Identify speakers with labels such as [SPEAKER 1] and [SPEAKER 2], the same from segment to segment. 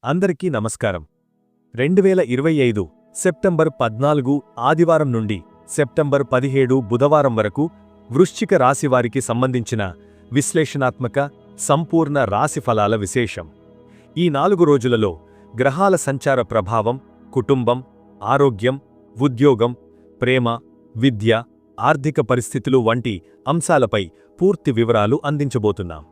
[SPEAKER 1] అందరికీ నమస్కారం. 2025 సెప్టెంబర్ 14 ఆదివారం నుండి సెప్టెంబర్ 17 బుధవారం వరకు వృశ్చిక రాశివారికి సంబంధించిన విశ్లేషణాత్మక సంపూర్ణ రాశి ఫలాల విశేషం. ఈ 4 రోజులలో గ్రహాల సంచార ప్రభావం, కుటుంబం, ఆరోగ్యం, ఉద్యోగం, ప్రేమ, విద్య, ఆర్థిక పరిస్థితులు వంటి అంశాలపై పూర్తి వివరాలు అందించబోతున్నాం.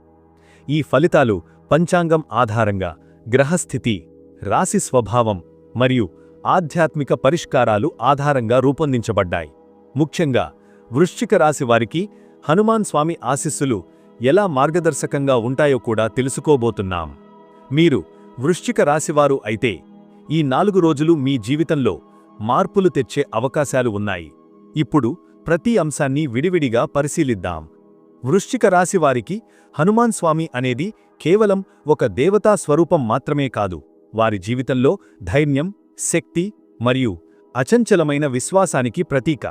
[SPEAKER 1] ఈ ఫలితాలు పంచాంగం ఆధారంగా గ్రహస్థితి, రాశి స్వభావం మరియు ఆధ్యాత్మిక పరిష్కారాలు ఆధారంగా రూపొందించబడ్డాయి. ముఖ్యంగా వృశ్చిక రాశి వారికి హనుమాన్ స్వామి ఆశీస్సులు ఎలా మార్గదర్శకంగా ఉంటాయో కూడా తెలుసుకోబోతున్నాం. మీరు వృశ్చిక రాశివారు అయితే ఈ 4 రోజులు మీ జీవితంలో మార్పులు తెచ్చే అవకాశాలు ఉన్నాయి. ఇప్పుడు ప్రతి అంశాన్ని విడివిడిగా పరిశీలిద్దాం. వృశ్చిక రాశివారికి హనుమాన్ స్వామి అనేది కేవలం ఒక దేవతా స్వరూపం మాత్రమే కాదు, వారి జీవితంలో ధైర్యం, శక్తి మరియు అచంచలమైన విశ్వాసానికి ప్రతీక.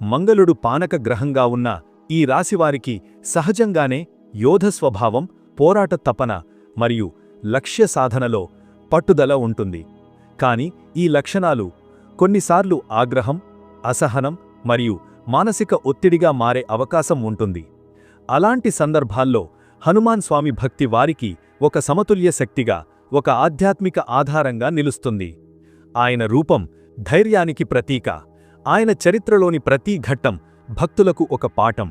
[SPEAKER 1] మంగళుడు పానక గ్రహంగా ఉన్న ఈ రాశివారికి సహజంగానే యోధ స్వభావం, పోరాట తపన మరియు లక్ష్య సాధనలో పట్టుదల ఉంటుంది. కాని ఈ లక్షణాలు కొన్నిసార్లు ఆగ్రహం, అసహనం మరియు మానసిక ఒత్తిడిగా మారే అవకాశం ఉంటుంది. అలాంటి సందర్భాల్లో హనుమాన్ స్వామి భక్తి వారికి ఒక సమతుల్య శక్తిగా, ఒక ఆధ్యాత్మిక ఆధారంగా నిలుస్తుంది. ఆయన రూపం ధైర్యానికి ప్రతీక. ఆయన చరిత్రలోని ప్రతి ఘట్టం భక్తులకు ఒక పాఠం.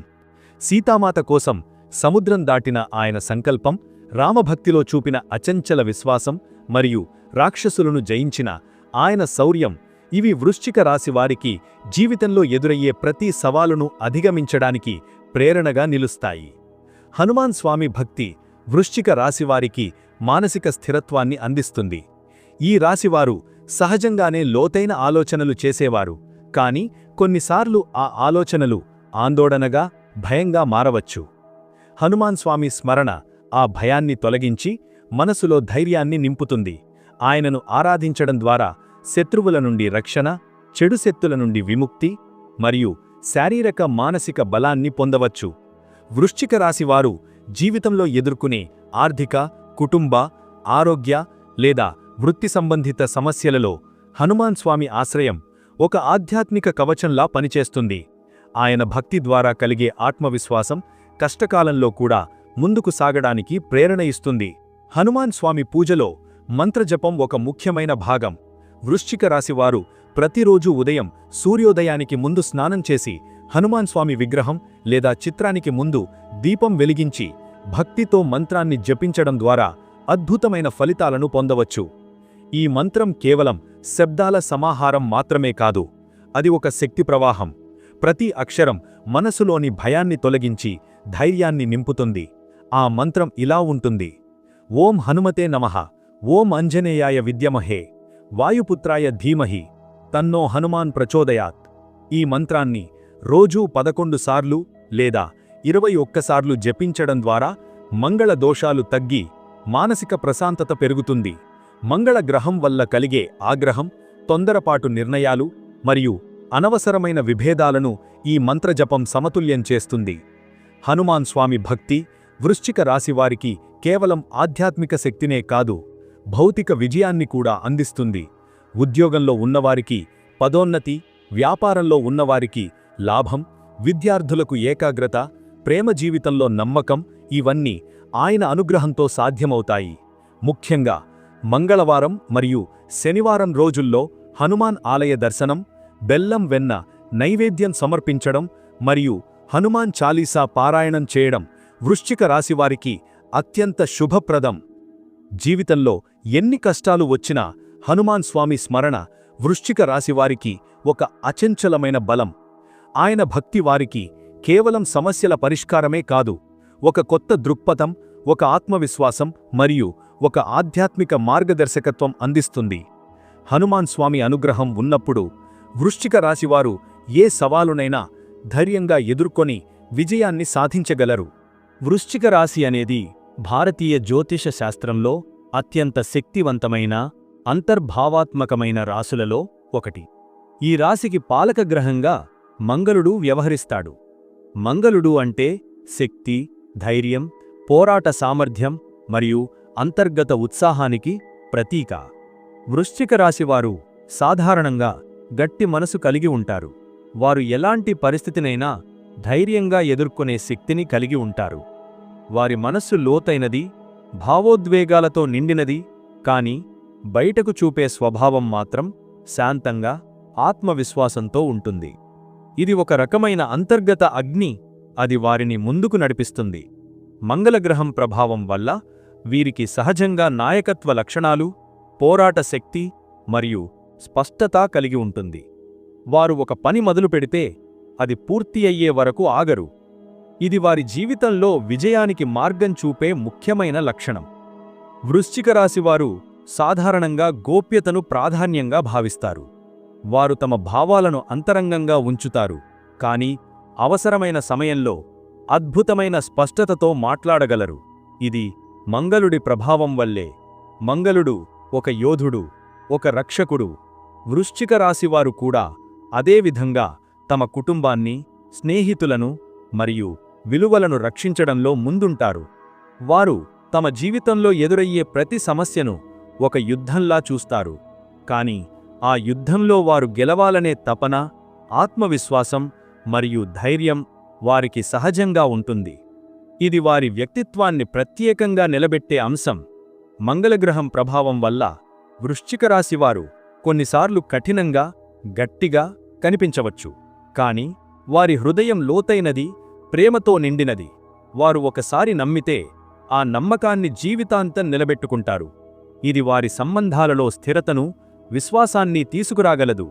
[SPEAKER 1] సీతామాత కోసం సముద్రం దాటిన ఆయన సంకల్పం, రామభక్తిలో చూపిన అచంచల విశ్వాసం మరియు రాక్షసులను జయించిన ఆయన శౌర్యం, ఇవి వృశ్చిక రాశి వారికి జీవితంలో ఎదురయ్యే ప్రతి సవాలును అధిగమించడానికి ప్రేరణగా నిలుస్తాయి. హనుమాన్ స్వామి భక్తి వృశ్చిక రాశివారికి మానసిక స్థిరత్వాన్ని అందిస్తుంది. ఈ రాశివారు సహజంగానే లోతైన ఆలోచనలు చేసేవారు, కాని కొన్నిసార్లు ఆ ఆలోచనలు ఆందోళనగా, భయంగా మారవచ్చు. హనుమాన్ స్వామి స్మరణ ఆ భయాన్ని తొలగించి మనసులో ధైర్యాన్ని నింపుతుంది. ఆయనను ఆరాధించడం ద్వారా శత్రువుల నుండి రక్షణ, చెడు శక్తుల నుండి విముక్తి మరియు శారీరక, మానసిక బలాన్ని పొందవచ్చు. వృశ్చిక రాశివారు జీవితంలో ఎదుర్కొనే ఆర్థిక, కుటుంబ, ఆరోగ్య లేదా వృత్తి సంబంధిత సమస్యలలో హనుమాన్ స్వామి ఆశ్రయం ఒక ఆధ్యాత్మిక కవచంలా పనిచేస్తుంది. ఆయన భక్తి ద్వారా కలిగే ఆత్మవిశ్వాసం కష్టకాలంలో కూడా ముందుకు సాగడానికి ప్రేరణ ఇస్తుంది. హనుమాన్ స్వామి పూజలో మంత్రజపం ఒక ముఖ్యమైన భాగం. వృశ్చిక రాశివారు ప్రతిరోజూ ఉదయం సూర్యోదయానికి ముందు స్నానం చేసి హనుమాన్ స్వామి విగ్రహం లేదా చిత్రానికి ముందు దీపం వెలిగించి భక్తితో మంత్రాన్ని జపించడం ద్వారా అద్భుతమైన ఫలితాలను పొందవచ్చు. ఈ మంత్రం కేవలం శబ్దాల సమాహారం మాత్రమే కాదు, అది ఒక శక్తి ప్రవాహం. ప్రతి అక్షరం మనసులోని భయాన్ని తొలగించి ధైర్యాన్ని నింపుతుంది. ఆ మంత్రం ఇలా ఉంటుంది: ఓం హనుమతే నమః, ఓం అంజనేయాయ విద్యమహే, వాయుపుత్రాయ ధీమహి, తన్నో హనుమాన్ ప్రచోదయాత్. ఈ మంత్రాన్ని రోజూ 11 సార్లు లేదా 21 సార్లు జపించడం ద్వారా మంగళ దోషాలు తగ్గి మానసిక ప్రశాంతత పెరుగుతుంది. మంగళ గ్రహం వల్ల కలిగే ఆగ్రహం, తొందరపాటు నిర్ణయాలు మరియు అనవసరమైన విభేదాలను ఈ మంత్రజపం సమతుల్యం చేస్తుంది. హనుమాన్ స్వామి భక్తి వృశ్చిక రాశివారికి కేవలం ఆధ్యాత్మిక శక్తినే కాదు, భౌతిక విజయాన్ని కూడా అందిస్తుంది. ఉద్యోగంలో ఉన్నవారికి పదోన్నతి, వ్యాపారంలో ఉన్నవారికి లాభం, విద్యార్థులకు ఏకాగ్రత, ప్రేమ జీవితంలో నమ్మకం, ఇవన్నీ ఆయన అనుగ్రహంతో సాధ్యమవుతాయి. ముఖ్యంగా మంగళవారం మరియు శనివారం రోజుల్లో హనుమాన్ ఆలయ దర్శనం, బెల్లం వెన్న నైవేద్యం సమర్పించడం మరియు హనుమాన్ చాలీసా పారాయణం చేయడం వృశ్చిక రాశివారికి అత్యంత శుభప్రదం. జీవితంలో ఎన్ని కష్టాలు వచ్చినా హనుమాన్ స్వామి స్మరణ వృశ్చిక రాశివారికి ఒక అచంచలమైన బలం. ఆయన భక్తి వారికి కేవలం సమస్యల పరిష్కారమే కాదు, ఒక కొత్త దృక్పథం, ఒక ఆత్మవిశ్వాసం మరియు ఒక ఆధ్యాత్మిక మార్గదర్శకత్వం అందిస్తుంది. హనుమాన్ స్వామి అనుగ్రహం ఉన్నప్పుడు వృశ్చిక రాశివారు ఏ సవాలునైనా ధైర్యంగా ఎదుర్కొని విజయాన్ని సాధించగలరు. వృశ్చిక రాశి అనేది భారతీయ జ్యోతిష శాస్త్రంలో అత్యంత శక్తివంతమైన, అంతర్భావాత్మకమైన రాశులలో ఒకటి. ఈ రాశికి పాలకగ్రహంగా మంగళుడు వ్యవహరిస్తాడు. మంగళుడు అంటే శక్తి, ధైర్యం, పోరాట సామర్థ్యం మరియు అంతర్గత ఉత్సాహానికి ప్రతీక. వృశ్చిక రాశివారు సాధారణంగా గట్టి మనసు కలిగి ఉంటారు. వారు ఎలాంటి పరిస్థితినైనా ధైర్యంగా ఎదుర్కొనే శక్తిని కలిగి ఉంటారు. వారి మనస్సు లోతైనది, భావోద్వేగాలతో నిండినది, కాని బయటకు చూపే స్వభావం మాత్రం శాంతంగా, ఆత్మవిశ్వాసంతో ఉంటుంది. ఇది ఒక రకమైన అంతర్గత అగ్ని, అది వారిని ముందుకు నడిపిస్తుంది. మంగళగ్రహం ప్రభావం వల్ల వీరికి సహజంగా నాయకత్వ లక్షణాలు, పోరాట శక్తి మరియు స్పష్టత కలిగి ఉంటుంది. వారు ఒక పని మొదలుపెడితే అది పూర్తి అయ్యే వరకు ఆగరు. ఇది వారి జీవితంలో విజయానికి మార్గం చూపే ముఖ్యమైన లక్షణం. వృశ్చిక రాశివారు సాధారణంగా గోప్యతను ప్రాధాన్యంగా భావిస్తారు. వారు తమ భావాలను అంతరంగంగా ఉంచుతారు, కానీ అవసరమైన సమయంలో అద్భుతమైన స్పష్టతతో మాట్లాడగలరు. ఇది మంగళుడి ప్రభావం వల్లే. మంగళుడు ఒక యోధుడు, ఒక రక్షకుడు. వృశ్చిక రాశివారు కూడా అదేవిధంగా తమ కుటుంబాన్ని, స్నేహితులను మరియు విలువలను రక్షించడంలో ముందుంటారు. వారు తమ జీవితంలో ఎదురయ్యే ప్రతి సమస్యను ఒక యుద్ధంలా చూస్తారు, కాని ఆ యుద్ధంలో వారు గెలవాలనే తపన, ఆత్మవిశ్వాసం మరియు ధైర్యం వారికి సహజంగా ఉంటుంది. ఇది వారి వ్యక్తిత్వాన్ని ప్రత్యేకంగా నిలబెట్టే అంశం. మంగళగ్రహం ప్రభావం వల్ల వృశ్చిక రాశివారు కొన్నిసార్లు కఠినంగా, గట్టిగా కనిపించవచ్చు, కాని వారి హృదయం లోతైనది, ప్రేమతో నిండినది. వారు ఒకసారి నమ్మితే ఆ నమ్మకాన్ని జీవితాంతం నిలబెట్టుకుంటారు. ఇది వారి సంబంధాలలో స్థిరతను, విశ్వాసాన్ని తీసుకురాగలదు.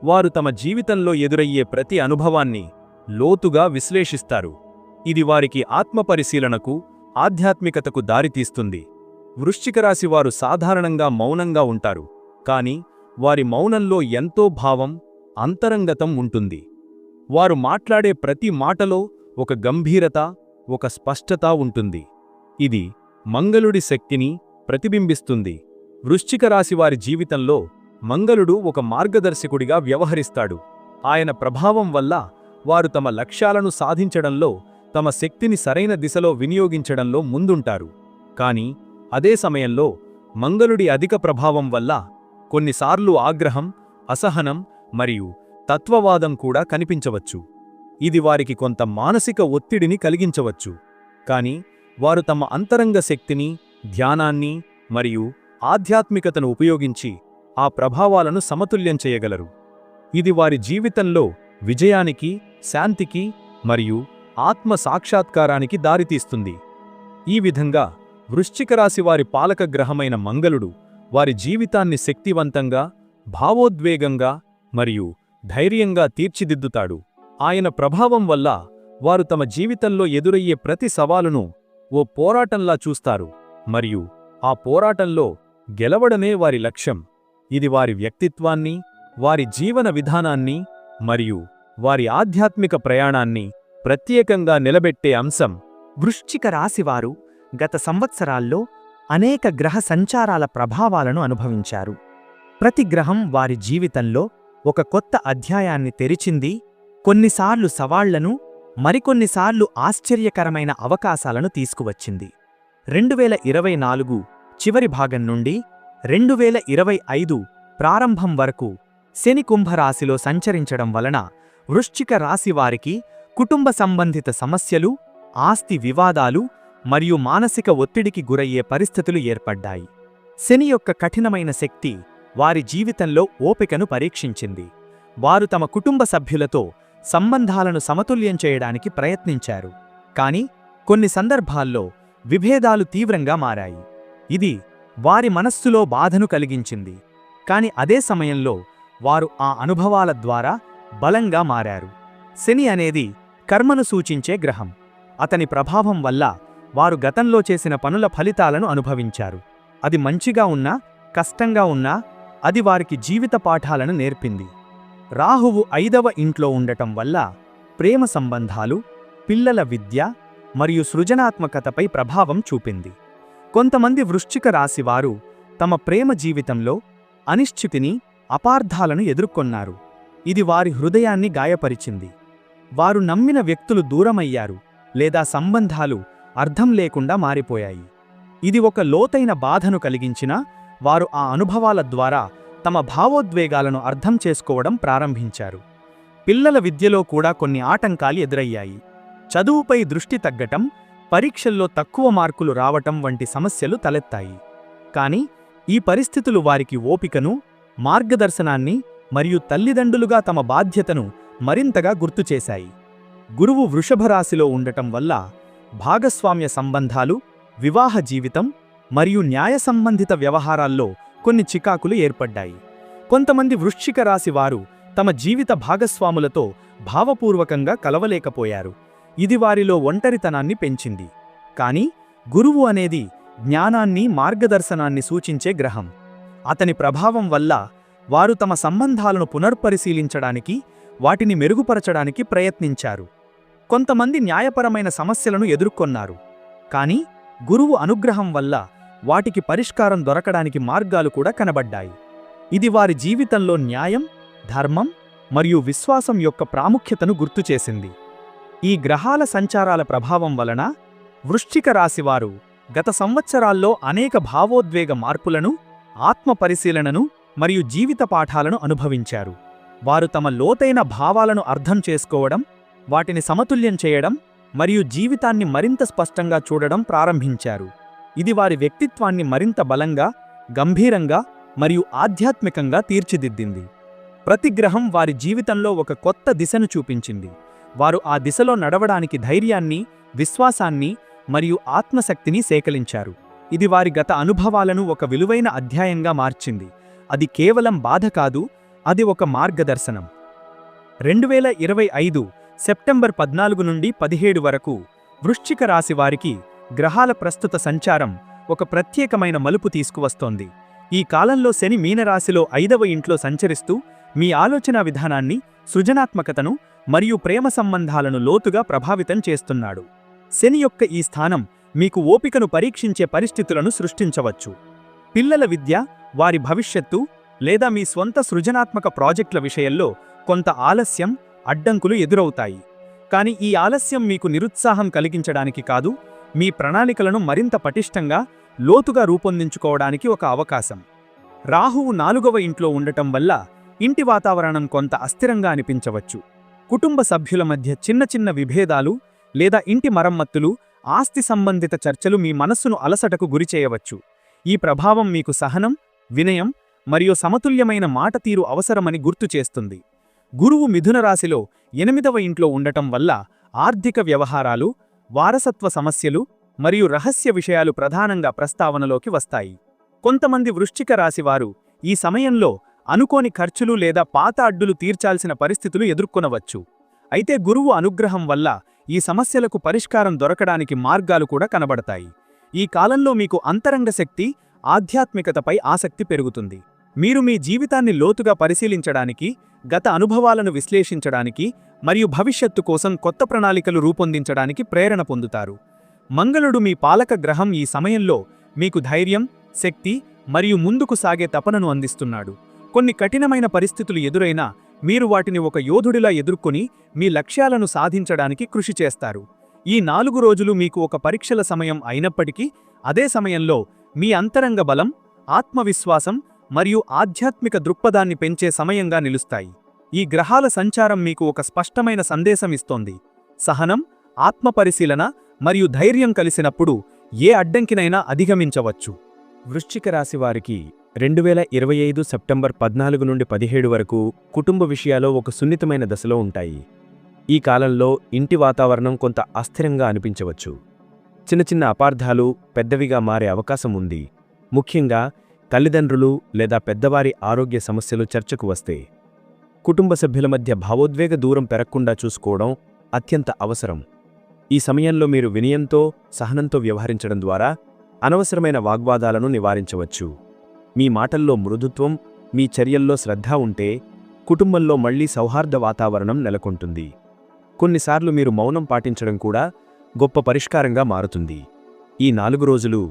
[SPEAKER 1] వారు తమ జీవితంలో ఎదురయ్యే ప్రతి అనుభవాన్ని లోతుగా విశ్లేషిస్తారు. ఇది వారికి ఆత్మపరిశీలనకు, ఆధ్యాత్మికతకు దారితీస్తుంది. వృశ్చిక రాశివారు సాధారణంగా మౌనంగా ఉంటారు, కాని వారి మౌనంలో ఎంతో భావం, అంతరంగతం ఉంటుంది. వారు మాట్లాడే ప్రతి మాటలో ఒక గంభీరత, ఒక స్పష్టత ఉంటుంది. ఇది మంగళుడి శక్తిని ప్రతిబింబిస్తుంది. వృశ్చిక రాశివారి జీవితంలో మంగళుడు ఒక మార్గదర్శకుడిగా వ్యవహరిస్తాడు. ఆయన ప్రభావం వల్ల వారు తమ లక్ష్యాలను సాధించడంలో, తమ శక్తిని సరైన దిశలో వినియోగించడంలో ముందుంటారు. కాని అదే సమయంలో మంగళుడి అధిక ప్రభావం వల్ల కొన్నిసార్లు ఆగ్రహం, అసహనం మరియు తత్వవాదం కూడా కనిపించవచ్చు. ఇది వారికి కొంత మానసిక ఒత్తిడిని కలిగించవచ్చు, కాని వారు తమ అంతరంగ శక్తిని, ధ్యానాన్ని మరియు ఆధ్యాత్మికతను ఉపయోగించి ఆ ప్రభావాలను సమతుల్యం చేయగలరు. ఇది వారి జీవితంలో విజయానికి, శాంతికి మరియు ఆత్మ సాక్షాత్కారానికి దారితీస్తుంది. ఈ విధంగా వృశ్చిక రాశివారి పాలక గ్రహమైన మంగళుడు వారి జీవితాన్ని శక్తివంతంగా, భావోద్వేగంగా మరియు ధైర్యంగా తీర్చిదిద్దుతాడు. ఆయన ప్రభావం వల్ల వారు తమ జీవితంలో ఎదురయ్యే ప్రతి సవాలును ఓ పోరాటంలా చూస్తారు మరియు ఆ పోరాటంలో గెలవడమే వారి లక్ష్యం. ఇది వారి వ్యక్తిత్వాన్ని, వారి జీవన విధానాన్ని మరియు వారి ఆధ్యాత్మిక ప్రయాణాన్ని ప్రత్యేకంగా నిలబెట్టే అంశం.
[SPEAKER 2] వృశ్చిక రాశివారు గత సంవత్సరాల్లో అనేక గ్రహ సంచారాల ప్రభావాలను అనుభవించారు. ప్రతి గ్రహం వారి జీవితంలో ఒక కొత్త అధ్యాయాన్ని తెరిచింది, కొన్నిసార్లు సవాళ్లను, మరికొన్నిసార్లు ఆశ్చర్యకరమైన అవకాశాలను తీసుకువచ్చింది. 2024 చివరి భాగం నుండి 2025 ప్రారంభం వరకు శని కుంభరాశిలో సంచరించడం వలన వృశ్చిక రాశివారికి కుటుంబ సంబంధిత సమస్యలు, ఆస్తి వివాదాలు మరియు మానసిక ఒత్తిడికి గురయ్యే పరిస్థితులు ఏర్పడ్డాయి. శని యొక్క కఠినమైన శక్తి వారి జీవితంలో ఓపికను పరీక్షించింది. వారు తమ కుటుంబ సభ్యులతో సంబంధాలను సమతుల్యం చేయడానికి ప్రయత్నించారు, కాని కొన్ని సందర్భాల్లో విభేదాలు తీవ్రంగా మారాయి. ఇది వారి మనస్సులో బాధను కలిగించింది, కాని అదే సమయంలో వారు ఆ అనుభవాల ద్వారా బలంగా మారారు. శని అనేది కర్మను సూచించే గ్రహం. అతని ప్రభావం వల్ల వారు గతంలో చేసిన పనుల ఫలితాలను అనుభవించారు. అది మంచిగా ఉన్నా, కష్టంగా ఉన్నా, అది వారికి జీవిత పాఠాలను నేర్పింది. రాహువు 5వ ఇంట్లో ఉండటం వల్ల ప్రేమ సంబంధాలు, పిల్లల విద్య మరియు సృజనాత్మకతపై ప్రభావం చూపింది. కొంతమంది వృశ్చిక రాశివారు తమ ప్రేమ జీవితంలో అనిశ్చితిని, అపార్థాలను ఎదుర్కొన్నారు. ఇది వారి హృదయాన్ని గాయపరిచింది. వారు నమ్మిన వ్యక్తులు దూరమయ్యారు లేదా సంబంధాలు అర్థం లేకుండా మారిపోయాయి. ఇది ఒక లోతైన బాధను కలిగించినా వారు ఆ అనుభవాల ద్వారా తమ భావోద్వేగాలను అర్థం చేసుకోవడం ప్రారంభించారు. పిల్లల విద్యలో కూడా కొన్ని ఆటంకాలు ఎదురయ్యాయి. చదువుపై దృష్టి తగ్గటం, పరీక్షల్లో తక్కువ మార్కులు రావటం వంటి సమస్యలు తలెత్తాయి. కాని ఈ పరిస్థితులు వారికి ఓపికను, మార్గదర్శనాన్ని మరియు తల్లిదండ్రులుగా తమ బాధ్యతను మరింతగా గుర్తుచేశాయి. గురువు వృషభ రాశిలో ఉండటం వల్ల భాగస్వామ్య సంబంధాలు, వివాహ జీవితం మరియు న్యాయ సంబంధిత వ్యవహారాల్లో కొన్ని చికాకులు ఏర్పడ్డాయి. కొంతమంది వృశ్చిక రాశి వారు తమ జీవిత భాగస్వాములతో భావపూర్వకంగా కలవలేకపోయారు. ఇది వారిలో ఒంటరితనాన్ని పెంచింది. కాని గురువు అనేది జ్ఞానాన్ని, మార్గదర్శనాన్ని సూచించే గ్రహం. అతని ప్రభావం వల్ల వారు తమ సంబంధాలను పునర్పరిశీలించడానికి, వాటిని మెరుగుపరచడానికి ప్రయత్నించారు. కొంతమంది న్యాయపరమైన సమస్యలను ఎదుర్కొన్నారు. కాని గురువు అనుగ్రహం వల్ల వాటికి పరిష్కారం దొరకడానికి మార్గాలు కూడా కనబడ్డాయి. ఇది వారి జీవితంలో న్యాయం, ధర్మం మరియు విశ్వాసం యొక్క ప్రాముఖ్యతను గుర్తుచేసింది. ఈ గ్రహాల సంచారాల ప్రభావం వలన వృశ్చిక రాశివారు గత సంవత్సరాల్లో అనేక భావోద్వేగ మార్పులను, ఆత్మ పరిశీలనను మరియు జీవిత పాఠాలను అనుభవించారు. వారు తమ లోతైన భావాలను అర్థం చేసుకోవడం, వాటిని సమతుల్యం చేయడం మరియు జీవితాన్ని మరింత స్పష్టంగా చూడడం ప్రారంభించారు. ఇది వారి వ్యక్తిత్వాన్ని మరింత బలంగా, గంభీరంగా మరియు ఆధ్యాత్మికంగా తీర్చిదిద్దింది. ప్రతి గ్రహం వారి జీవితంలో ఒక కొత్త దిశను చూపించింది. వారు ఆ దిశలో నడవడానికి ధైర్యాన్ని, విశ్వాసాన్ని మరియు ఆత్మశక్తిని సేకరించారు. ఇది వారి గత అనుభవాలను ఒక విలువైన అధ్యాయంగా మార్చింది. అది కేవలం బాధ కాదు, అది ఒక మార్గదర్శనం. 2025 సెప్టెంబర్ 14 నుండి 17 వరకు వృశ్చిక రాశి వారికి గ్రహాల ప్రస్తుత సంచారం ఒక ప్రత్యేకమైన మలుపు తీసుకువస్తోంది. ఈ కాలంలో శని మీనరాశిలో 5వ ఇంట్లో సంచరిస్తూ మీ ఆలోచనా విధానాన్ని, సృజనాత్మకతను మరియు ప్రేమ సంబంధాలను లోతుగా ప్రభావితం చేస్తున్నాడు. శని యొక్క ఈ స్థానం మీకు ఓపికను పరీక్షించే పరిస్థితులను సృష్టించవచ్చు. పిల్లల విద్య, వారి భవిష్యత్తు లేదా మీ స్వంత సృజనాత్మక ప్రాజెక్టుల విషయంలో కొంత ఆలస్యం, అడ్డంకులు ఎదురవుతాయి. కాని ఈ ఆలస్యం మీకు నిరుత్సాహం కలిగించడానికి కాదు, మీ ప్రణాళికలను మరింత పటిష్టంగా, లోతుగా రూపొందించుకోవడానికి ఒక అవకాశం. రాహువు 4వ ఇంట్లో ఉండటం వల్ల ఇంటి వాతావరణం కొంత అస్థిరంగా అనిపించవచ్చు. కుటుంబ సభ్యుల మధ్య చిన్న చిన్న విభేదాలు లేదా ఇంటి మరమ్మతులు, ఆస్తి సంబంధిత చర్చలు మీ మనస్సును అలసటకు గురిచేయవచ్చు. ఈ ప్రభావం మీకు సహనం, వినయం మరియు సమతుల్యమైన మాట తీరు అవసరమని గుర్తుచేస్తుంది. గురువు మిథున రాశిలో 8వ ఇంట్లో ఉండటం వల్ల ఆర్థిక వ్యవహారాలు, వారసత్వ సమస్యలు మరియు రహస్య విషయాలు ప్రధానంగా ప్రస్తావనలోకి వస్తాయి. కొంతమంది వృశ్చిక రాశివారు ఈ సమయంలో అనుకోని ఖర్చులు లేదా పాత అడ్డులు తీర్చాల్సిన పరిస్థితులు ఎదుర్కొనవచ్చు. అయితే గురువు అనుగ్రహం వల్ల ఈ సమస్యలకు పరిష్కారం దొరకడానికి మార్గాలు కూడా కనబడతాయి. ఈ కాలంలో మీకు అంతరంగ శక్తి, ఆధ్యాత్మికతపై ఆసక్తి పెరుగుతుంది. మీరు మీ జీవితాన్ని లోతుగా పరిశీలించడానికి, గత అనుభవాలను విశ్లేషించడానికి మరియు భవిష్యత్తు కోసం కొత్త ప్రణాళికలు రూపొందించడానికి ప్రేరణ పొందుతారు. మంగళుడు మీ పాలక గ్రహం ఈ సమయంలో మీకు ధైర్యం, శక్తి మరియు ముందుకు సాగే తపనను అందిస్తున్నాడు. కొన్ని కఠినమైన పరిస్థితులు ఎదురైనా మీరు వాటిని ఒక యోధుడిలా ఎదుర్కొని మీ లక్ష్యాలను సాధించడానికి కృషి చేస్తారు. ఈ 4 రోజులు మీకు ఒక పరీక్షల సమయం అయినప్పటికీ, అదే సమయంలో మీ అంతరంగ బలం, ఆత్మవిశ్వాసం మరియు ఆధ్యాత్మిక దృక్పథాన్ని పెంచే సమయంగా నిలుస్తాయి. ఈ గ్రహాల సంచారం మీకు ఒక స్పష్టమైన సందేశం ఇస్తోంది. సహనం, ఆత్మపరిశీలన మరియు ధైర్యం కలిసినప్పుడు ఏ అడ్డంకినైనా అధిగమించవచ్చు. వృశ్చిక రాశి వారికి 2025 సెప్టెంబర్ 14 నుండి 17 వరకు కుటుంబ విషయాలు ఒక సున్నితమైన దశలో ఉంటాయి. ఈ కాలంలో ఇంటి వాతావరణం కొంత అస్థిరంగా అనిపించవచ్చు. చిన్న చిన్న అపార్థాలు పెద్దవిగా మారే అవకాశం ఉంది. ముఖ్యంగా తల్లిదండ్రులు లేదా పెద్దవారి ఆరోగ్య సమస్యలు చర్చకు వస్తే కుటుంబ సభ్యుల మధ్య భావోద్వేగ దూరం పెరగకుండా చూసుకోవడం అత్యంత అవసరం. ఈ సమయంలో మీరు వినయంతో, సహనంతో వ్యవహరించడం ద్వారా అనవసరమైన వాగ్వాదాలను నివారించవచ్చు. మీ మాటల్లో మృదుత్వం, మీ చర్యల్లో శ్రద్ధ ఉంటే కుటుంబంలో మళ్లీ సౌహార్ద వాతావరణం నెలకొంటుంది. కొన్నిసార్లు మీరు మౌనం పాటించడం కూడా గొప్ప పరిష్కారంగా మారుతుంది. ఈ 4 రోజులు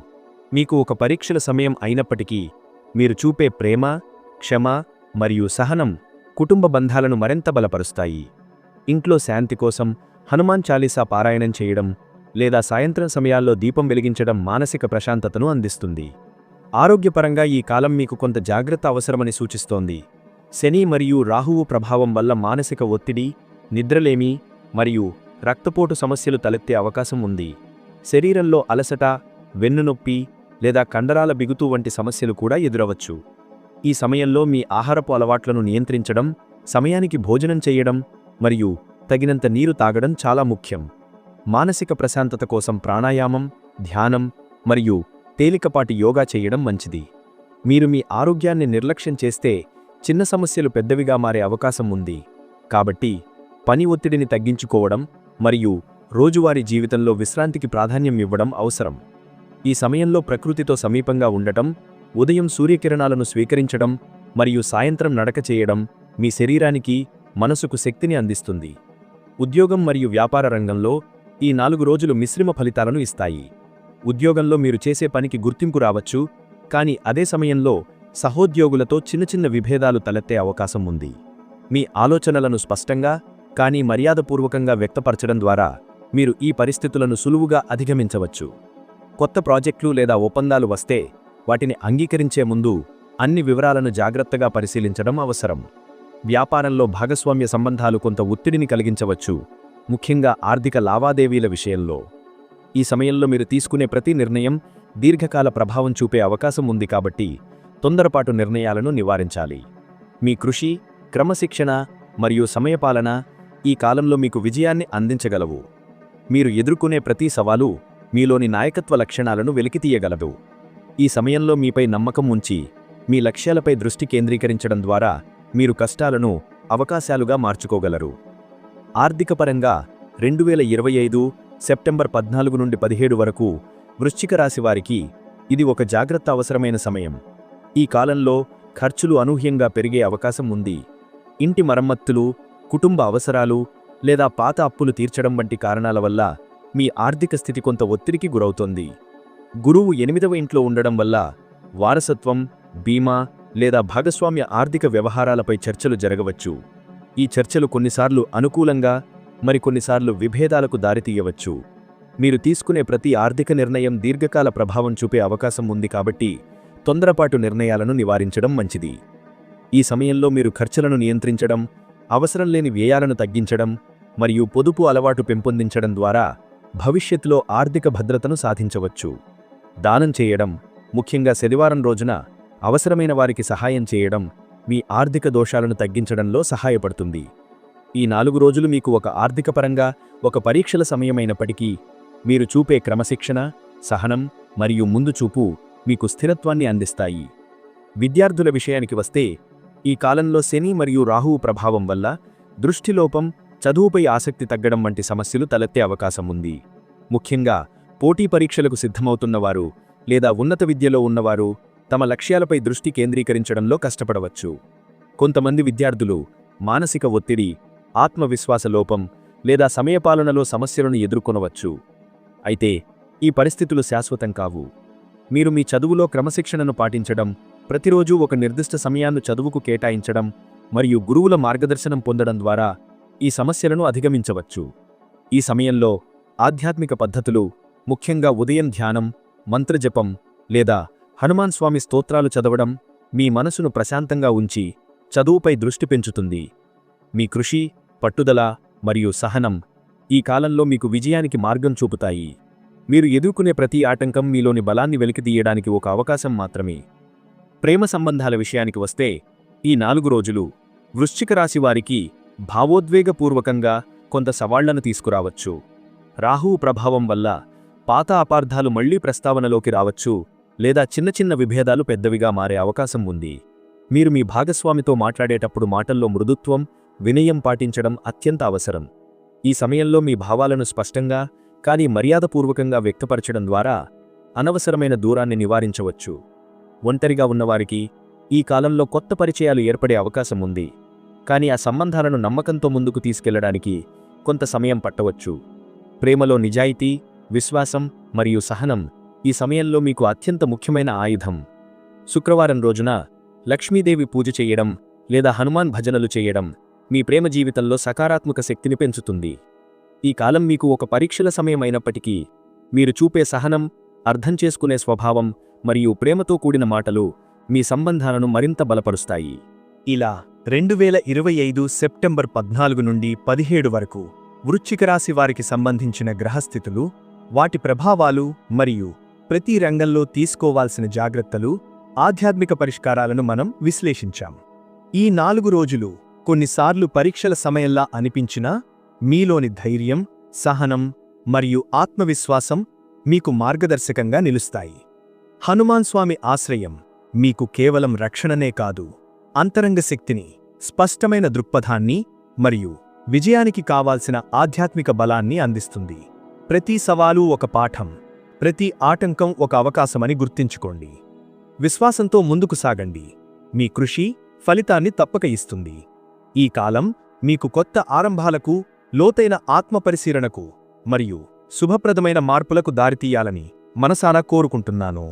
[SPEAKER 2] మీకు ఒక పరీక్షల సమయం అయినప్పటికీ, మీరు చూపే ప్రేమ, క్షమ మరియు సహనం కుటుంబ బంధాలను మరింత బలపరుస్తాయి. ఇంట్లో శాంతి కోసం హనుమాన్ చాలీసా పారాయణం చేయడం లేదా సాయంత్రం సమయాల్లో దీపం వెలిగించడం మానసిక ప్రశాంతతను అందిస్తుంది.
[SPEAKER 1] ఆరోగ్యపరంగా ఈ కాలం మీకు కొంత జాగ్రత్త అవసరమని సూచిస్తోంది. శని మరియు రాహువు ప్రభావం వల్ల మానసిక ఒత్తిడి, నిద్రలేమి మరియు రక్తపోటు సమస్యలు తలెత్తే అవకాశం ఉంది. శరీరంలో అలసట, వెన్నునొప్పి లేదా కండరాల బిగుతు వంటి సమస్యలు కూడా ఎదురవచ్చు. ఈ సమయంలో మీ ఆహారపు అలవాట్లను నియంత్రించడం, సమయానికి భోజనం చేయడం మరియు తగినంత నీరు తాగడం చాలా ముఖ్యం. మానసిక ప్రశాంతత కోసం ప్రాణాయామం, ధ్యానం మరియు తేలికపాటి యోగా చేయడం మంచిది. మీరు మీ ఆరోగ్యాన్ని నిర్లక్ష్యం చేస్తే చిన్న సమస్యలు పెద్దవిగా మారే అవకాశం ఉంది. కాబట్టి పని ఒత్తిడిని తగ్గించుకోవడం మరియు రోజువారీ జీవితంలో విశ్రాంతికి ప్రాధాన్యం ఇవ్వడం అవసరం. ఈ సమయంలో ప్రకృతితో సమీపంగా ఉండటం, ఉదయం సూర్యకిరణాలను స్వీకరించడం మరియు సాయంత్రం నడక చేయడం మీ శరీరానికి, మనసుకు శక్తిని అందిస్తుంది. ఉద్యోగం మరియు వ్యాపార రంగంలో ఈ 4 రోజులు మిశ్రమ ఫలితాలను ఇస్తాయి. ఉద్యోగంలో మీరు చేసే పనికి గుర్తింపు రావచ్చు, కానీ అదే సమయంలో సహోద్యోగులతో చిన్న చిన్న విభేదాలు తలెత్తే అవకాశం ఉంది. మీ ఆలోచనలను స్పష్టంగా కానీ మర్యాదపూర్వకంగా వ్యక్తపరచడం ద్వారా మీరు ఈ పరిస్థితులను సులువుగా అధిగమించవచ్చు. కొత్త ప్రాజెక్టులు లేదా ఒప్పందాలు వస్తే వాటిని అంగీకరించే ముందు అన్ని వివరాలను జాగ్రత్తగా పరిశీలించడం అవసరం. వ్యాపారంలో భాగస్వామ్య సంబంధాలు కొంత ఒత్తిడిని కలిగించవచ్చు, ముఖ్యంగా ఆర్థిక లావాదేవీల విషయంలో. ఈ సమయంలో మీరు తీసుకునే ప్రతి నిర్ణయం దీర్ఘకాల ప్రభావం చూపే అవకాశం ఉంది, కాబట్టి తొందరపాటు నిర్ణయాలను నివారించాలి. మీ కృషి, క్రమశిక్షణ మరియు సమయపాలన ఈ కాలంలో మీకు విజయాన్ని అందించగలవు. మీరు ఎదుర్కొనే ప్రతి సవాలు మీలోని నాయకత్వ లక్షణాలను వెలికితీయగలదు. ఈ సమయంలో మీపై నమ్మకం ఉంచి మీ లక్ష్యాలపై దృష్టి కేంద్రీకరించడం ద్వారా మీరు కష్టాలను అవకాశాలుగా మార్చుకోగలరు. ఆర్థికపరంగా 2025 సెప్టెంబర్ 14 నుండి 17 వరకు వృశ్చిక రాశి వారికి ఇది ఒక జాగ్రత్త అవసరమైన సమయం. ఈ కాలంలో ఖర్చులు అనూహ్యంగా పెరిగే అవకాశం ఉంది. ఇంటి మరమ్మతులు, కుటుంబ అవసరాలు లేదా పాత అప్పులు తీర్చడం వంటి కారణాల వల్ల మీ ఆర్థిక స్థితి కొంత ఒత్తిడికి గురవుతోంది. గురువు 8వ ఇంట్లో ఉండడం వల్ల వారసత్వం, బీమా లేదా భాగస్వామ్య ఆర్థిక వ్యవహారాలపై చర్చలు జరగవచ్చు. ఈ చర్చలు కొన్నిసార్లు అనుకూలంగా, మరికొన్నిసార్లు విభేదాలకు దారితీయవచ్చు. మీరు తీసుకునే ప్రతి ఆర్థిక నిర్ణయం దీర్ఘకాల ప్రభావం చూపే అవకాశం ఉంది, కాబట్టి తొందరపాటు నిర్ణయాలను నివారించడం మంచిది. ఈ సమయంలో మీరు ఖర్చులను నియంత్రించడం, అవసరం లేని వ్యయాలను తగ్గించడం మరియు పొదుపు అలవాటు పెంపొందించడం ద్వారా భవిష్యత్తులో ఆర్థిక భద్రతను సాధించవచ్చు. దానం చేయడం, ముఖ్యంగా శనివారం రోజున అవసరమైన వారికి సహాయం చేయడం మీ ఆర్థిక దోషాలను తగ్గించడంలో సహాయపడుతుంది. ఈ 4 రోజులు మీకు ఒక ఆర్థికపరంగా ఒక పరీక్షల సమయమైనప్పటికీ మీరు చూపే క్రమశిక్షణ, సహనం మరియు ముందుచూపు మీకు స్థిరత్వాన్ని అందిస్తాయి. విద్యార్థుల విషయానికి వస్తే ఈ కాలంలో శని మరియు రాహువు ప్రభావం వల్ల దృష్టిలోపం, చదువుపై ఆసక్తి తగ్గడం వంటి సమస్యలు తలెత్తే అవకాశం ఉంది. ముఖ్యంగా పోటీ పరీక్షలకు సిద్ధమవుతున్నవారు లేదా ఉన్నత విద్యలో ఉన్నవారు తమ లక్ష్యాలపై దృష్టి కేంద్రీకరించడంలో కష్టపడవచ్చు. కొంతమంది విద్యార్థులు మానసిక ఒత్తిడి, ఆత్మవిశ్వాస లోపం లేదా సమయపాలనలో సమస్యలను ఎదుర్కొనవచ్చు. అయితే ఈ పరిస్థితులు శాశ్వతం కావు. మీరు మీ చదువులో క్రమశిక్షణను పాటించడం, ప్రతిరోజూ ఒక నిర్దిష్ట సమయాన్ని చదువుకు కేటాయించడం మరియు గురువుల మార్గదర్శనం పొందడం ద్వారా ఈ సమస్యలను అధిగమించవచ్చు. ఈ సమయంలో ఆధ్యాత్మిక పద్ధతులు, ముఖ్యంగా ఉదయం ధ్యానం, మంత్రజపం లేదా హనుమాన్ స్వామి స్తోత్రాలు చదవడం మీ మనసును ప్రశాంతంగా ఉంచి చదువుపై దృష్టి పెంచుతుంది. మీ కృషి, పట్టుదల మరియు సహనం ఈ కాలంలో మీకు విజయానికి మార్గం చూపుతాయి. మీరు ఎదుర్కొనే ప్రతి ఆటంకం మీలోని బలాన్ని వెలికితీయడానికి ఒక అవకాశం మాత్రమే. ప్రేమ సంబంధాల విషయానికి వస్తే ఈ 4 రోజులు వృశ్చిక రాశి వారికి భావోద్వేగపూర్వకంగా కొంత సవాళ్లను తీసుకురావచ్చు. రాహువు ప్రభావం వల్ల పాత అపార్థాలు మళ్లీ ప్రస్తావనలోకి రావచ్చు లేదా చిన్న చిన్న విభేదాలు పెద్దవిగా మారే అవకాశం ఉంది. మీరు మీ భాగస్వామితో మాట్లాడేటప్పుడు మాటల్లో మృదుత్వం, వినయం పాటించడం అత్యంత అవసరం. ఈ సమయంలో మీ భావాలను స్పష్టంగా కానీ మర్యాదపూర్వకంగా వ్యక్తపరచడం ద్వారా అనవసరమైన దూరాన్ని నివారించవచ్చు. ఒంటరిగా ఉన్నవారికి ఈ కాలంలో కొత్త పరిచయాలు ఏర్పడే అవకాశం ఉంది, కానీ ఆ సంబంధాలను నమ్మకంతో ముందుకు తీసుకెళ్లడానికి కొంత సమయం పట్టవచ్చు. ప్రేమలో నిజాయితీ, విశ్వాసం మరియు సహనం ఈ సమయంలో మీకు అత్యంత ముఖ్యమైన ఆయుధం. శుక్రవారం రోజున లక్ష్మీదేవి పూజ చేయడం లేదా హనుమాన్ భజనలు చేయడం మీ ప్రేమ జీవితంలో సకారాత్మక శక్తిని పెంచుతుంది. ఈ కాలం మీకు ఒక పరీక్షల సమయం అయినప్పటికీ మీరు చూపే సహనం, అర్థం చేసుకునే స్వభావం
[SPEAKER 3] మరియు ప్రేమతో కూడిన మాటలు మీ సంబంధాలను మరింత బలపరుస్తాయి.
[SPEAKER 1] ఇలా 2025 సెప్టెంబర్ 14 నుండి 17 వరకు వృశ్చిక రాశి వారికి సంబంధించిన గ్రహస్థితులు, వాటి ప్రభావాలు మరియు ప్రతి రంగంలో తీసుకోవాల్సిన జాగ్రత్తలు, ఆధ్యాత్మిక పరిష్కారాలను మనం విశ్లేషించాం. ఈ 4 రోజులు కొన్నిసార్లు పరీక్షల సమయంలా అనిపించినా మీలోని ధైర్యం, సహనం మరియు ఆత్మవిశ్వాసం మీకు మార్గదర్శకంగా నిలుస్తాయి. హనుమాన్ స్వామి ఆశ్రయం మీకు కేవలం రక్షణనే కాదు, అంతరంగ శక్తిని, స్పష్టమైన దృక్పథాన్ని మరియు విజయానికి కావాల్సిన ఆధ్యాత్మిక బలాన్ని అందిస్తుంది. ప్రతి సవాలు ఒక పాఠం, ప్రతి ఆటంకం ఒక అవకాశమని గుర్తుంచుకోండి. విశ్వాసంతో ముందుకు సాగండి. మీ కృషి ఫలితాన్ని తప్పక ఇస్తుంది. ఈ కాలం మీకు కొత్త ఆరంభాలకు, లోతైన ఆత్మపరిశీలనకు మరియు శుభప్రదమైన మార్పులకు దారితీయాలని మనసారా కోరుకుంటున్నాను.